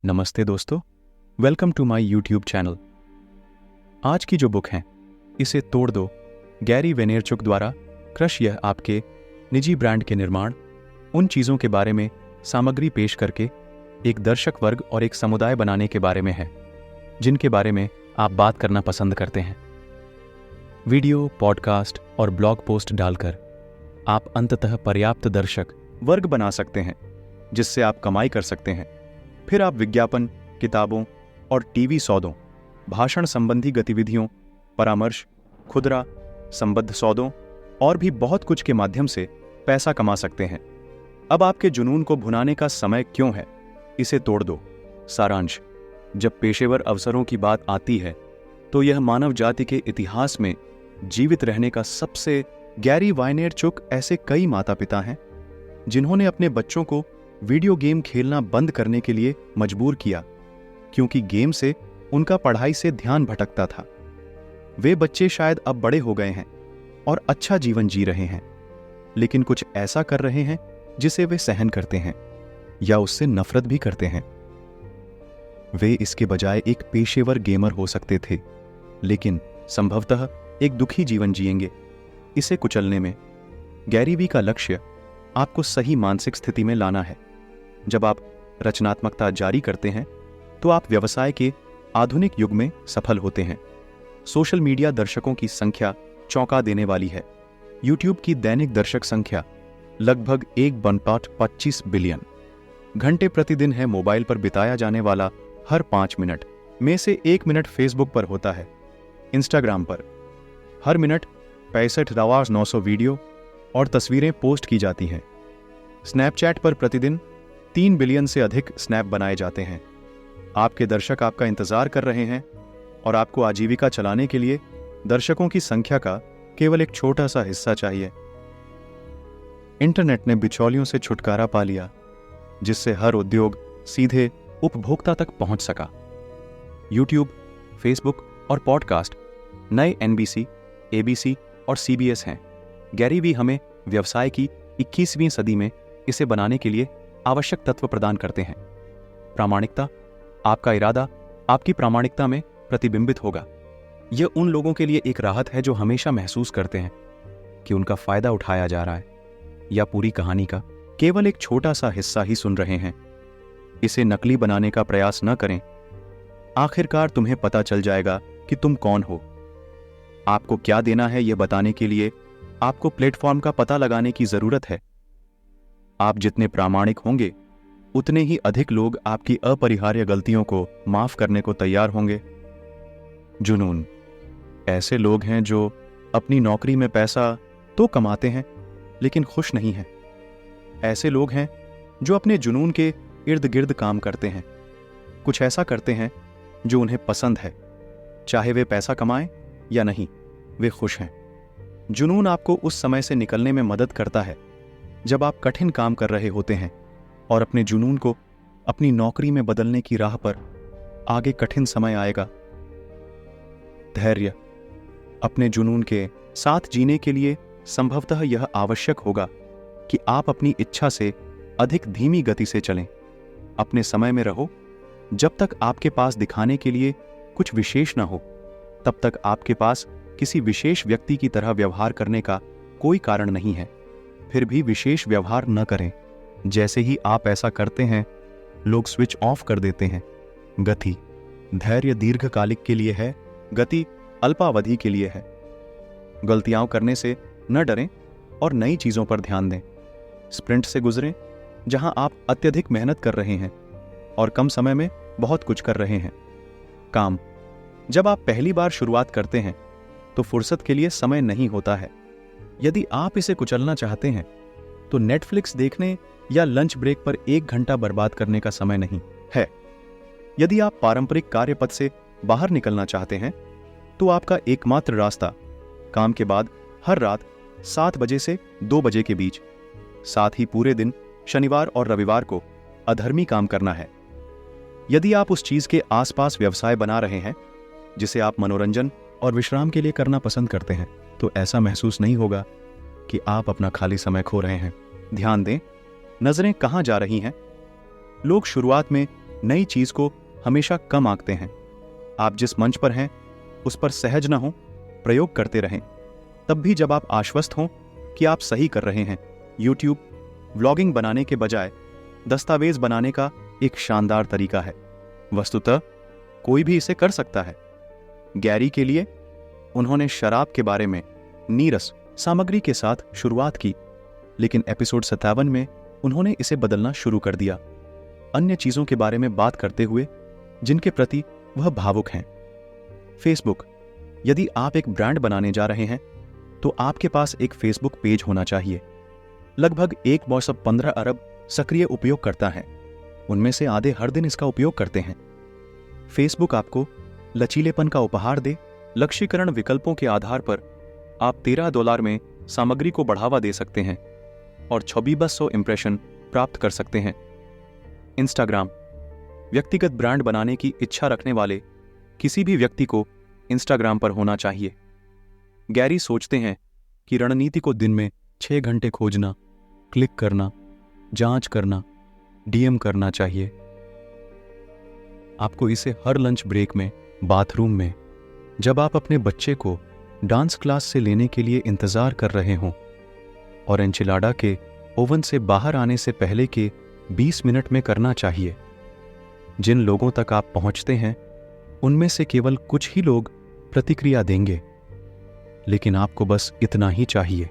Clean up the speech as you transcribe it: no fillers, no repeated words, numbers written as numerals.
नमस्ते दोस्तों, welcome to my YouTube channel. आज की जो बुक है इसे तोड़ दो, गैरी वेनेरचुक द्वारा क्रश, यह आपके निजी ब्रांड के निर्माण, उन चीज़ों के बारे में सामग्री पेश करके एक दर्शक वर्ग और एक समुदाय बनाने के बारे में है जिनके बारे में आप बात करना पसंद करते हैं। वीडियो, पॉडकास्ट और ब्लॉग पोस्ट डालकर आप अंततः पर्याप्त दर्शक वर्ग बना सकते हैं जिससे आप कमाई कर सकते हैं। फिर आप विज्ञापन, किताबों और टीवी सौदों, भाषण संबंधी गतिविधियों, परामर्श, खुदरा संबद्ध सौदों और भी बहुत कुछ के माध्यम से पैसा कमा सकते हैं। अब आपके जुनून को भुनाने का समय क्यों है? इसे तोड़ दो। सारांश: जब पेशेवर अवसरों की बात आती है तो यह मानव जाति के इतिहास में जीवित रहने का सबसे गैरी वाइनेरचुक ऐसे कई माता पिता हैं जिन्होंने अपने बच्चों को वीडियो गेम खेलना बंद करने के लिए मजबूर किया क्योंकि गेम से उनका पढ़ाई से ध्यान भटकता था। वे बच्चे शायद अब बड़े हो गए हैं और अच्छा जीवन जी रहे हैं, लेकिन कुछ ऐसा कर रहे हैं जिसे वे सहन करते हैं या उससे नफरत भी करते हैं। वे इसके बजाय एक पेशेवर गेमर हो सकते थे, लेकिन संभवतः एक दुखी जीवन जिएंगे। इसे कुचलने में गैरी वी का लक्ष्य आपको सही मानसिक स्थिति में लाना है। जब आप रचनात्मकता जारी करते हैं तो आप व्यवसाय के आधुनिक युग में सफल होते हैं। सोशल मीडिया दर्शकों की संख्या चौंका देने वाली है। यूट्यूब की दैनिक दर्शक संख्या लगभग 1.25 बिलियन घंटे प्रतिदिन है। मोबाइल पर बिताया जाने वाला हर 5 मिनट में से 1 मिनट फेसबुक पर होता है। इंस्टाग्राम पर हर मिनट 65,900 वीडियो और तस्वीरें पोस्ट की जाती हैं। स्नैपचैट पर प्रतिदिन 3 बिलियन से अधिक स्नैप बनाए जाते हैं। आपके दर्शक आपका इंतजार कर रहे हैं और आपको आजीविका चलाने के लिए दर्शकों की संख्या का केवल एक छोटा सा हिस्सा चाहिए। इंटरनेट ने बिचौलियों से छुटकारा पा लिया, जिससे हर उद्योग सीधे उपभोक्ता तक पहुंच सका। यूट्यूब, फेसबुक और पॉडकास्ट नए NBC, ABC और CBS हैं। गैरी वी हमें व्यवसाय की 21वीं सदी में इसे बनाने के लिए आवश्यक तत्व प्रदान करते हैं। प्रामाणिकता: आपका इरादा आपकी प्रामाणिकता में प्रतिबिंबित होगा। यह उन लोगों के लिए एक राहत है जो हमेशा महसूस करते हैं कि उनका फायदा उठाया जा रहा है या पूरी कहानी का केवल एक छोटा सा हिस्सा ही सुन रहे हैं। इसे नकली बनाने का प्रयास न करें। आखिरकार तुम्हें पता चल जाएगा कि तुम कौन हो। आपको क्या देना है यह बताने के लिए आपको प्लेटफॉर्म का पता लगाने की जरूरत है। आप जितने प्रामाणिक होंगे उतने ही अधिक लोग आपकी अपरिहार्य गलतियों को माफ करने को तैयार होंगे। जुनून: ऐसे लोग हैं जो अपनी नौकरी में पैसा तो कमाते हैं लेकिन खुश नहीं हैं। ऐसे लोग हैं जो अपने जुनून के इर्द गिर्द काम करते हैं, कुछ ऐसा करते हैं जो उन्हें पसंद है, चाहे वे पैसा कमाएं या नहीं, वे खुश हैं। जुनून आपको उस समय से निकलने में मदद करता है जब आप कठिन काम कर रहे होते हैं और अपने जुनून को अपनी नौकरी में बदलने की राह पर आगे कठिन समय आएगा। धैर्य: अपने जुनून के साथ जीने के लिए संभवतः यह आवश्यक होगा कि आप अपनी इच्छा से अधिक धीमी गति से चलें। अपने समय में रहो। जब तक आपके पास दिखाने के लिए कुछ विशेष न हो, तब तक आपके पास किसी विशेष व्यक्ति की तरह व्यवहार करने का कोई कारण नहीं है। फिर भी विशेष व्यवहार न करें। जैसे ही आप ऐसा करते हैं, लोग स्विच ऑफ कर देते हैं। गति: धैर्य दीर्घकालिक के लिए है, गति अल्पावधि के लिए है। गलतियां करने से न डरें और नई चीजों पर ध्यान दें। स्प्रिंट से गुजरें, जहां आप अत्यधिक मेहनत कर रहे हैं और कम समय में बहुत कुछ कर रहे हैं। काम: जब आप पहली बार शुरुआत करते हैं तो फुर्सत के लिए समय नहीं होता है। यदि आप इसे कुचलना चाहते हैं तो नेटफ्लिक्स देखने या लंच ब्रेक पर 1 घंटा बर्बाद करने का समय नहीं है। यदि आप पारंपरिक कार्यपथ से बाहर निकलना चाहते हैं तो आपका एकमात्र रास्ता काम के बाद हर रात 7 बजे से 2 बजे के बीच, साथ ही पूरे दिन शनिवार और रविवार को अधर्मी काम करना है। यदि आप उस चीज के आसपास व्यवसाय बना रहे हैं जिसे आप मनोरंजन और विश्राम के लिए करना पसंद करते हैं, तो ऐसा महसूस नहीं होगा कि आप अपना खाली समय खो रहे हैं। ध्यान दें, नजरें कहां जा रही हैं। लोग शुरुआत में नई चीज को हमेशा कम आंकते हैं। आप जिस मंच पर हैं उस पर सहज न हो, प्रयोग करते रहें। तब भी जब आप आश्वस्त हों कि आप सही कर रहे हैं, यूट्यूब व्लॉगिंग बनाने के बजाय दस्तावेज बनाने का एक शानदार तरीका है। वस्तुतः कोई भी इसे कर सकता है। गैरी के लिए उन्होंने शराब के बारे में नीरस सामग्री के साथ शुरुआत की, लेकिन एपिसोड 57 में उन्होंने इसे बदलना शुरू कर दिया, अन्य चीजों के बारे में बात करते हुए जिनके प्रति वह भावुक हैं। फेसबुक, यदि आप एक ब्रांड बनाने जा रहे हैं तो आपके पास एक फेसबुक पेज होना चाहिए। लगभग 1.15 अरब सक्रिय उपयोगकर्ता हैं, उनमें से आधे हर दिन इसका उपयोग करते हैं। फेसबुक आपको लचीलेपन का उपहार दे। लक्ष्यीकरण विकल्पों के आधार पर आप $13 में सामग्री को बढ़ावा दे सकते हैं और 2600 इंप्रेशन प्राप्त कर सकते हैं। इंस्टाग्राम, व्यक्तिगत ब्रांड बनाने की इच्छा रखने वाले किसी भी व्यक्ति को इंस्टाग्राम पर होना चाहिए। गैरी सोचते हैं कि रणनीति को दिन में 6 घंटे खोजना, क्लिक करना, जांच करना, डीएम करना चाहिए। आपको इसे हर लंच ब्रेक में, बाथरूम में, जब आप अपने बच्चे को डांस क्लास से लेने के लिए इंतजार कर रहे हों और एंचिलाडा के ओवन से बाहर आने से पहले के 20 मिनट में करना चाहिए। जिन लोगों तक आप पहुंचते हैं उनमें से केवल कुछ ही लोग प्रतिक्रिया देंगे, लेकिन आपको बस इतना ही चाहिए।